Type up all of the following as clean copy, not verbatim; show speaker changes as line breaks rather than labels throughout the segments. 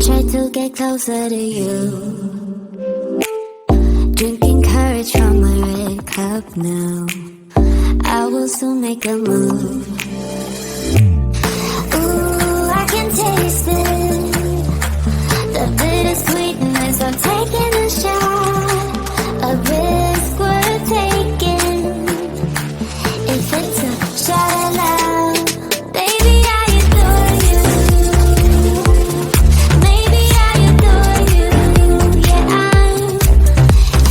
try to get closer to you. Drinking courage from my red cup now. I will soon make a move. Ooh, I can taste it. The bittersweetness of taking a shot. A risk worth taking. If it's a shot at love, baby, I adore you. Maybe I adore you. Yeah, I'm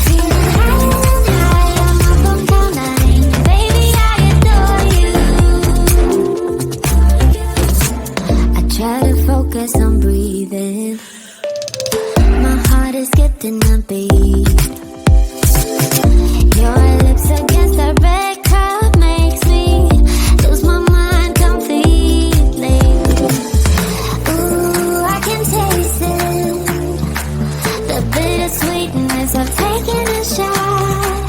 feeling high and high. I'm up on cloud nine. Baby, I adore you. I try to focus on breathing. My heart is skipping a beat. Your lips against the red cup makes me lose my mind completely. Ooh, I can taste it. The bittersweetness of taking a shot.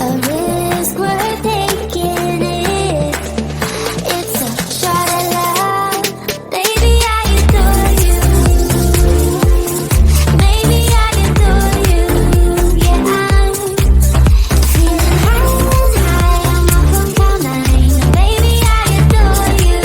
A risk worth taking it. It's a shot at love. Baby, I adore you. Maybe I adore you. Yeah, I'm feeling high and high. I'm up on cloud nine. Baby, I adore you.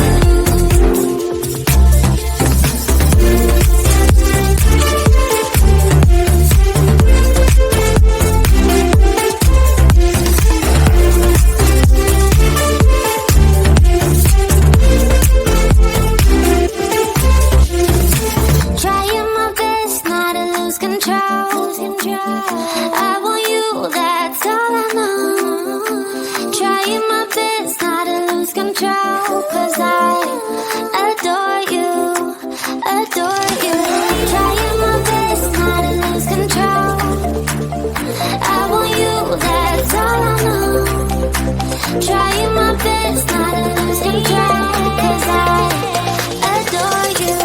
Trying my best not to lose control. I want you, that's all I know. Trying my best not to lose control. 'Cause I adore you, adore you. Trying my best not to lose control. I want you, that's all I know. Trying my best not to lose control. 'Cause I adore you.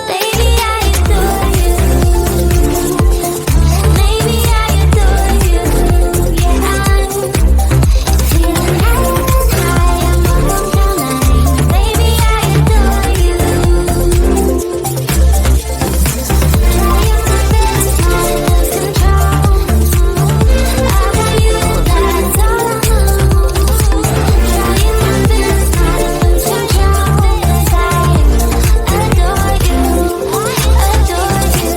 Baby, I adore you. Maybe I adore you. Yeah, I'm feeling high and high. I'm up on cloud nine. Baby, I adore you. Trying my best not to lose control. I want you, that's all I know. Trying my best not to lose control. 'Cause I adore you, adore you.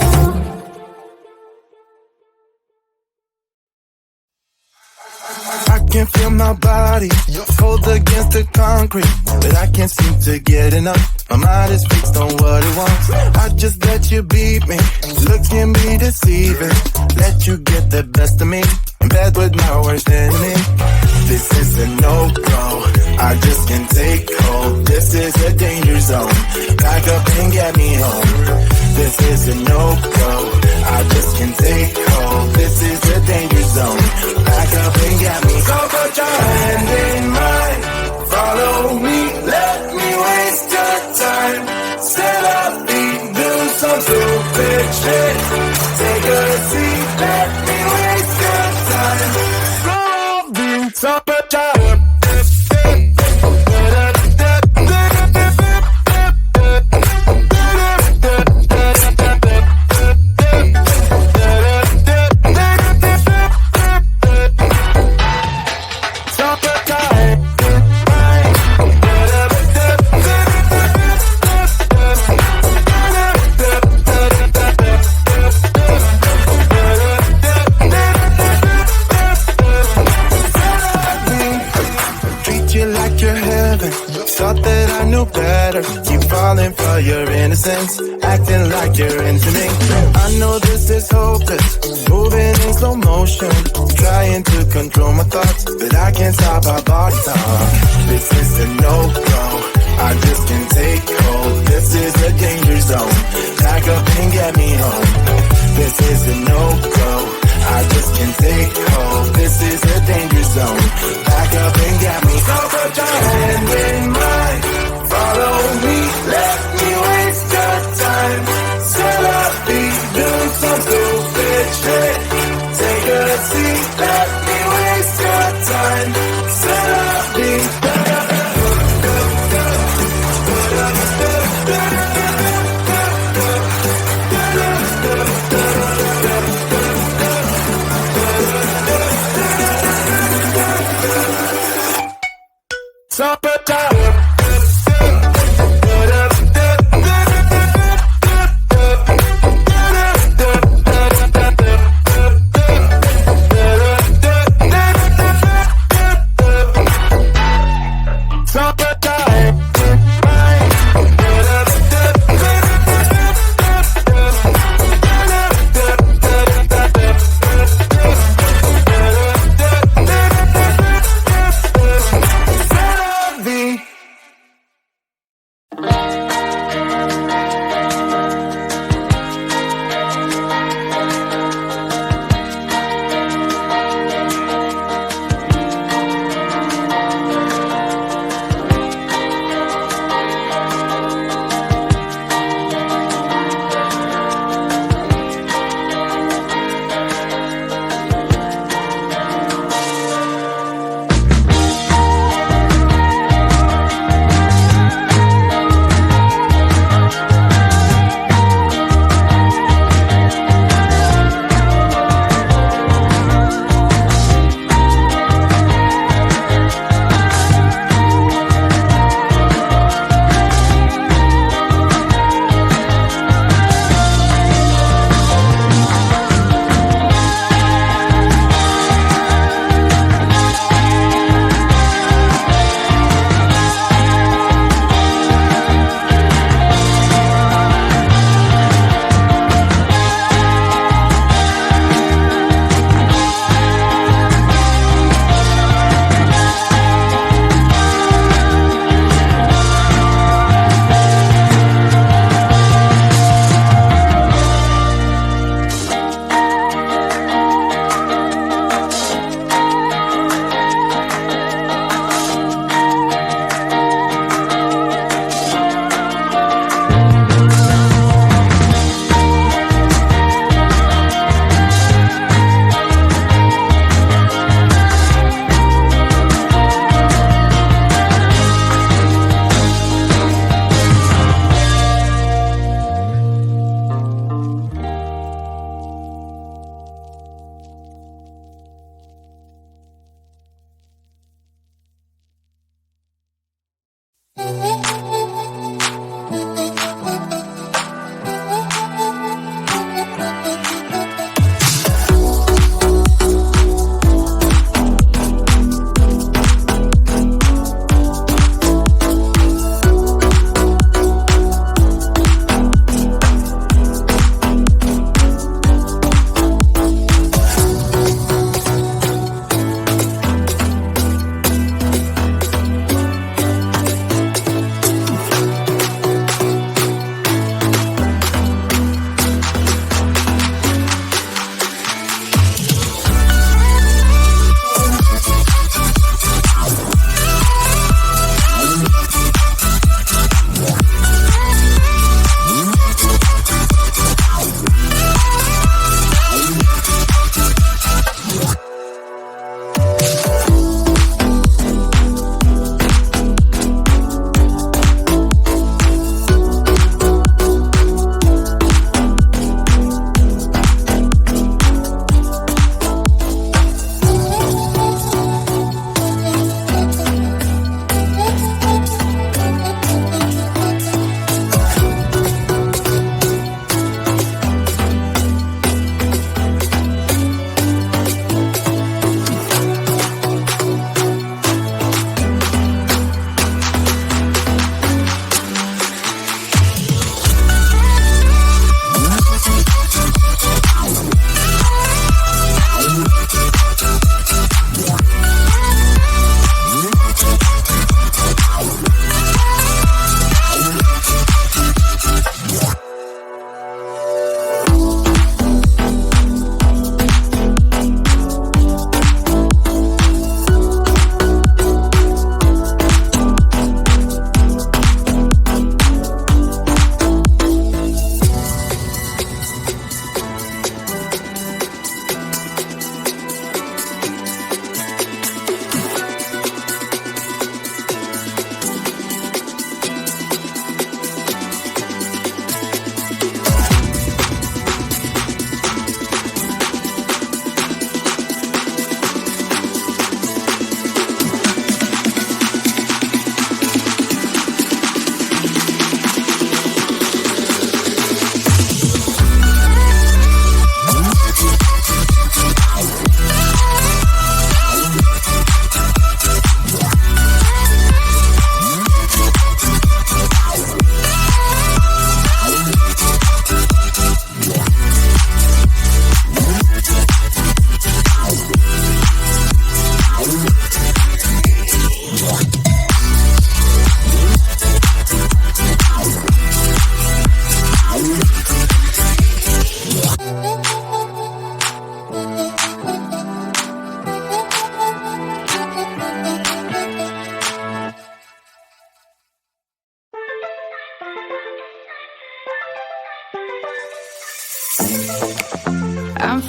I can feel my body cold against the concrete, but I can't seem to get enough. My mind is fixed on what it wants. I just let you beat me. Looks can be deceiving. Let you get the best of me. In bed with my worst enemy. This is a no-go. I just can't take hold. This is a danger zone. Back up and get me home. This is a no-go. I just can't take hold. This is a danger zone. Back up and get me. So put your hand in mine. Follow me. Let me waste your time. Set up, do some stupid shit. Take a seat. Let me waste your time. So put your thought that I knew better. Keep falling for your innocence, acting like you're into me. I know this is hopeless, moving in slow motion, trying to control my thoughts, but I can't stop our body talk. This is a no-go. I just can't take hold. This is a danger zone. Back up and get me home. This is a no-go. I just can't take hold. This is a danger zone. Back up and get me. So put your hand in mine. Follow me. Let me waste your time. Set up, do some stupid shit. Take a seat. Let me waste your time. Set up,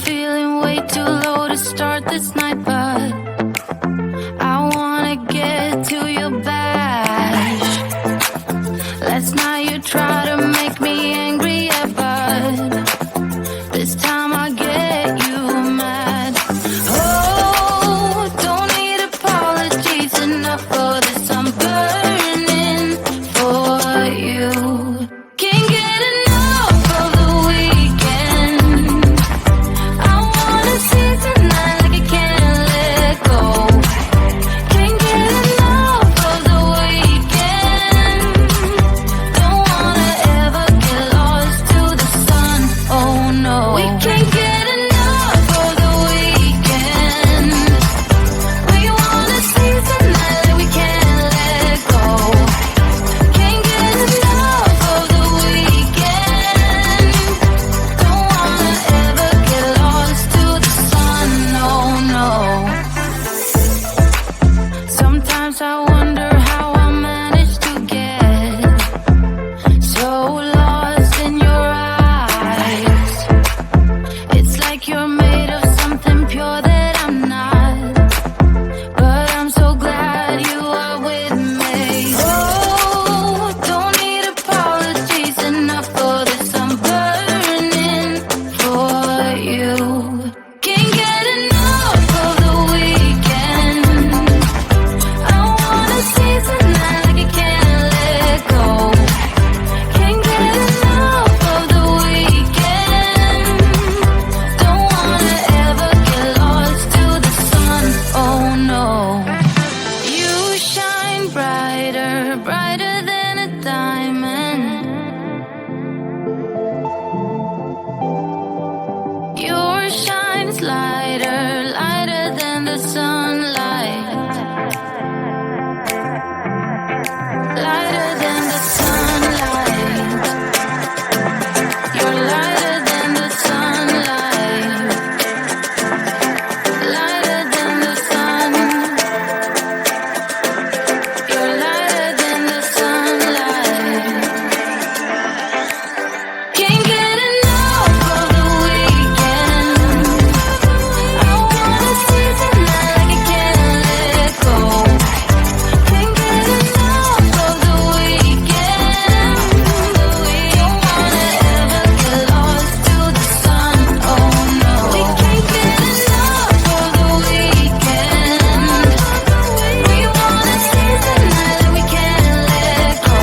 feeling way too low to start this night, but I wanna get to your badge. Last night you tried to make me angry, yeah, but this time I get you mad. Oh, don't need apologies enough for this. I'm burning for you. Can't get enough of the weekend. I wanna see tonight like I can't let go. Can't get enough of the weekend. Don't wanna ever get lost to the sun. Oh no, we can't get enough of the weekend. We wanna see tonight like we can't let go. Can't get enough of the weekend. Don't wanna ever get lost to the sun. No, no. Sometimes I wonder how I managed to get so lost in your eyes. It's like you're made of something pure that I'm not, but I'm so glad you are with me. Oh, don't need apologies enough for this. I'm burning for you. Can't get enough of the weekend. I wanna see tonight like I can't let go. Can't get enough of the weekend. Don't wanna ever get lost to the sun. Oh no. You shine brighter, brighter than a diamond. Yours shines lighter, lighter than the sunlight. Lighter than the sunlight. You're lighter than the sunlight. Lighter than the sun. You're lighter than the sunlight. Can't get enough of the weekend. I wanna see tonight like I can't let go. Can't get enough of the weekend. Don't wanna ever get lost to the sun. Oh no, we can't get enough of the weekend. We wanna see tonight like we can't let go.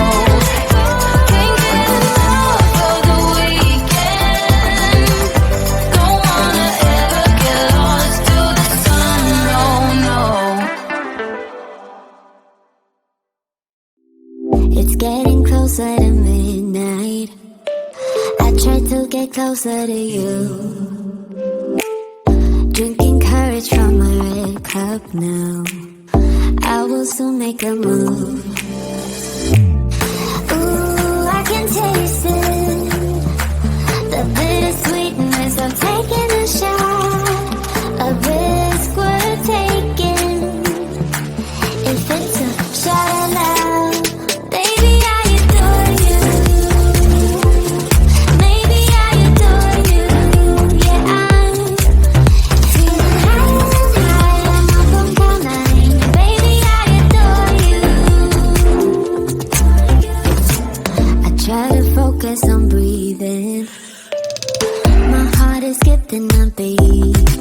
Can't get enough of the weekend. Don't wanna ever get lost to the sun. No, no. It's getting closer to midnight. I try to get closer to you. Drinking courage from my red cup now. I will soon make a move. Ooh, I can taste it. The bittersweetness of taking a shot. A risk we're taking. If it's a shot of love, baby, I adore you. Maybe I adore you. Yeah, I'm feeling higher and higher. I'm up on cloud nine. Baby, I adore you. I try to focus on breathing. My heart is skipping a beat.